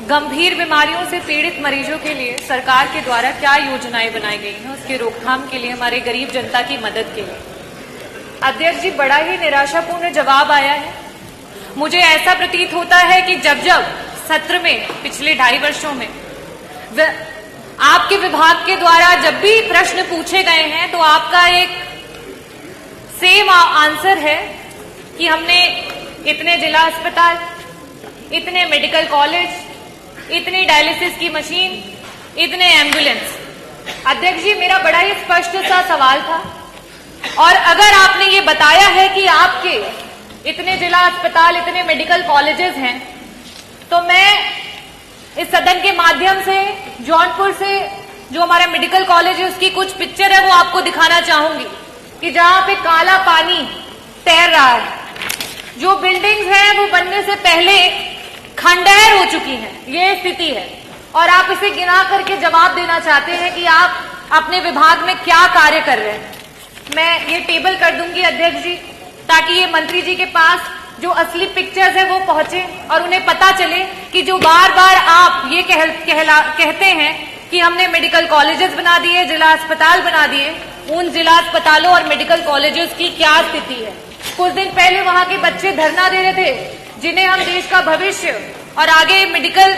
गंभीर बीमारियों से पीड़ित मरीजों के लिए सरकार के द्वारा क्या योजनाएं बनाई गई हैं, उसके रोकथाम के लिए, हमारे गरीब जनता की मदद के लिए। अध्यक्ष जी, बड़ा ही निराशापूर्ण जवाब आया है। मुझे ऐसा प्रतीत होता है कि जब जब सत्र में पिछले 2.5 वर्षों में आपके विभाग के द्वारा जब भी प्रश्न पूछे गए हैं तो आपका एक सेम आंसर है कि हमने इतने जिला अस्पताल, इतने मेडिकल कॉलेज, इतनी डायलिसिस की मशीन, इतने एम्बुलेंस। अध्यक्ष जी, मेरा बड़ा ही स्पष्ट सा सवाल था, और अगर आपने ये बताया है कि आपके इतने जिला अस्पताल, इतने मेडिकल कॉलेजेस हैं, तो मैं इस सदन के माध्यम से जौनपुर से जो हमारा मेडिकल कॉलेज है उसकी कुछ पिक्चर है वो आपको दिखाना चाहूंगी कि जहां पे काला पानी तैर रहा है, जो बिल्डिंग्स हैं वो बनने से पहले खंडहर हो चुकी हैं, ये स्थिति है। और आप इसे गिना करके जवाब देना चाहते हैं कि आप अपने विभाग में क्या कार्य कर रहे हैं। मैं ये टेबल कर दूंगी अध्यक्ष जी, ताकि ये मंत्री जी के पास जो असली पिक्चर्स है वो पहुंचे और उन्हें पता चले कि जो बार बार आप ये कहते हैं कि हमने मेडिकल कॉलेजेस बना दिए, जिला अस्पताल बना दिए, उन जिला अस्पतालों और मेडिकल कॉलेजेस की क्या स्थिति है। कुछ दिन पहले वहां के बच्चे धरना दे रहे थे, जिन्हें हम देश का भविष्य और आगे मेडिकल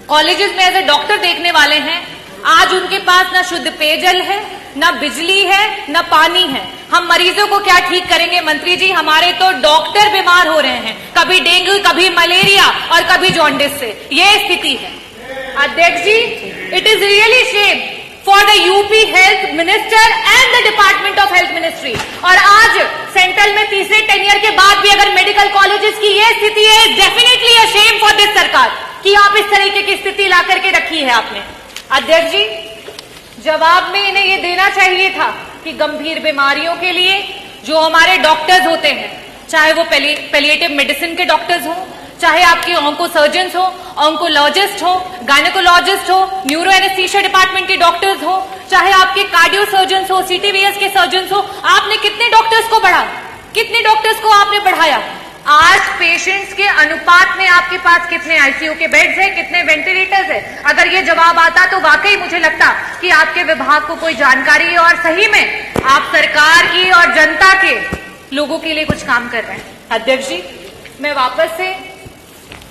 कॉलेजेस में एज ए डॉक्टर देखने वाले हैं। आज उनके पास ना शुद्ध पेयजल है, ना बिजली है, ना पानी है। हम मरीजों को क्या ठीक करेंगे मंत्री जी? हमारे तो डॉक्टर बीमार हो रहे हैं, कभी डेंगू, कभी मलेरिया और कभी जॉन्डिस से। ये स्थिति है अध्यक्ष ji. It is really shame for the UP health minister and the department of health ministry. और आज सेंट्रल में तीसरे टेन्योर के बाद भी अगर मेडिकल कॉलेजेस की ये स्थिति है, definitely a shame for this सरकार कि आप इस तरीके की स्थिति ला करके रखी है आपने। अध्यक्ष जी, जवाब में इन्हें ये देना चाहिए था कि गंभीर बीमारियों के लिए जो हमारे डॉक्टर्स होते हैं, चाहे वो पैलिएटिव मेडिसिन के डॉक्टर्स हो, चाहे आपके ऑन्को सर्जन्स हो, ऑन्कोलॉजिस्ट हो, गायनेकोलॉजिस्ट हो, न्यूरो एनेस्थीसिया डिपार्टमेंट के डॉक्टर्स हो, चाहे आपके कार्डियो सर्जन्स हो, सीटीवीएस के सर्जन्स हो, आपने कितने डॉक्टर्स को बढ़ा, कितने डॉक्टर्स को आपने बढ़ाया? आज पेशेंट्स के अनुपात में आपके पास कितने आईसीयू के बेड्स हैं, कितने वेंटिलेटर्स हैं? अगर ये जवाब आता तो वाकई मुझे लगता कि आपके विभाग को कोई जानकारी है और सही में आप सरकार की और जनता के लोगों के लिए कुछ काम कर रहे हैं। अध्यक्ष जी, मैं वापस से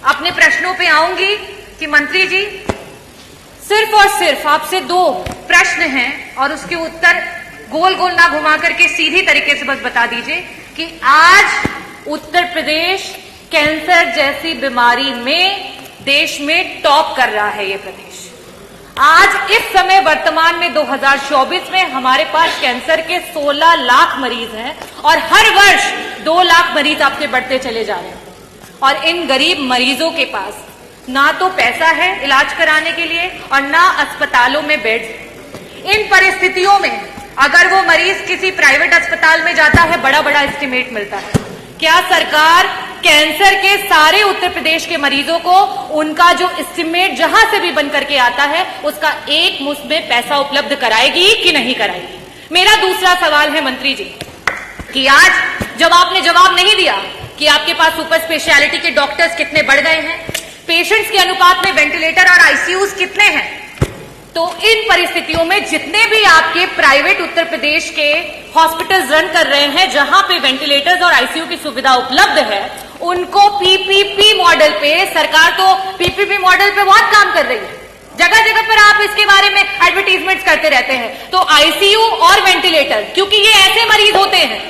अपने प्रश्नों पे आऊंगी कि मंत्री जी, सिर्फ और सिर्फ आपसे 2 प्रश्न हैं और उसके उत्तर गोल गोल ना घुमा करके सीधी तरीके से बस बता दीजिए कि आज उत्तर प्रदेश कैंसर जैसी बीमारी में देश में टॉप कर रहा है। ये प्रदेश आज इस समय वर्तमान में 2024 में हमारे पास कैंसर के 16 लाख मरीज हैं और हर वर्ष 2 लाख मरीज आपके बढ़ते चले जा रहे हैं। और इन गरीब मरीजों के पास ना तो पैसा है इलाज कराने के लिए और ना अस्पतालों में बेड्स। इन परिस्थितियों में अगर वो मरीज किसी प्राइवेट अस्पताल में जाता है, बड़ा बड़ा एस्टिमेट मिलता है। क्या सरकार कैंसर के सारे उत्तर प्रदेश के मरीजों को उनका जो एस्टिमेट जहां से भी बन करके आता है उसका एक मुश्त में पैसा उपलब्ध कराएगी कि नहीं कराएगी? मेरा दूसरा सवाल है मंत्री जी कि आज जब आपने जवाब नहीं दिया कि आपके पास सुपर स्पेशलिटी के डॉक्टर्स कितने बढ़ गए हैं, पेशेंट्स के अनुपात में वेंटिलेटर और आईसीयूज कितने हैं, तो इन परिस्थितियों में जितने भी आपके प्राइवेट उत्तर प्रदेश के हॉस्पिटल्स रन कर रहे हैं जहां पे वेंटिलेटर्स और आईसीयू की सुविधा उपलब्ध है, उनको पीपीपी मॉडल पे, सरकार तो पीपीपी मॉडल पे बहुत काम कर रही है, जगह जगह पर आप इसके बारे में एडवर्टीजमेंट्स करते रहते हैं। तो आईसीयू और वेंटिलेटर, क्योंकि ये ऐसे मरीज होते हैं,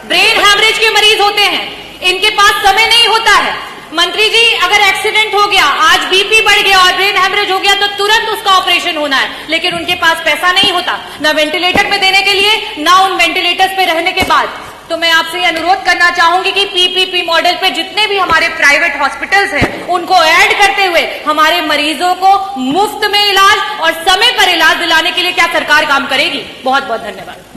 ब्रेन हैमरेज के मरीज होते हैं, इनके पास समय नहीं होता है। मंत्री जी, अगर एक्सीडेंट हो गया, आज बीपी बढ़ गया और ब्रेन हैमरेज हो गया तो तुरंत उसका ऑपरेशन होना है, लेकिन उनके पास पैसा नहीं होता ना वेंटिलेटर पे देने के लिए, ना उन वेंटिलेटर्स पे रहने के बाद। तो मैं आपसे अनुरोध करना चाहूंगी कि पीपीपी मॉडल पे जितने भी हमारे प्राइवेट हॉस्पिटल्स हैं उनको ऐड करते हुए हमारे मरीजों को मुफ्त में इलाज और समय पर इलाज दिलाने के लिए क्या सरकार काम करेगी? बहुत बहुत धन्यवाद।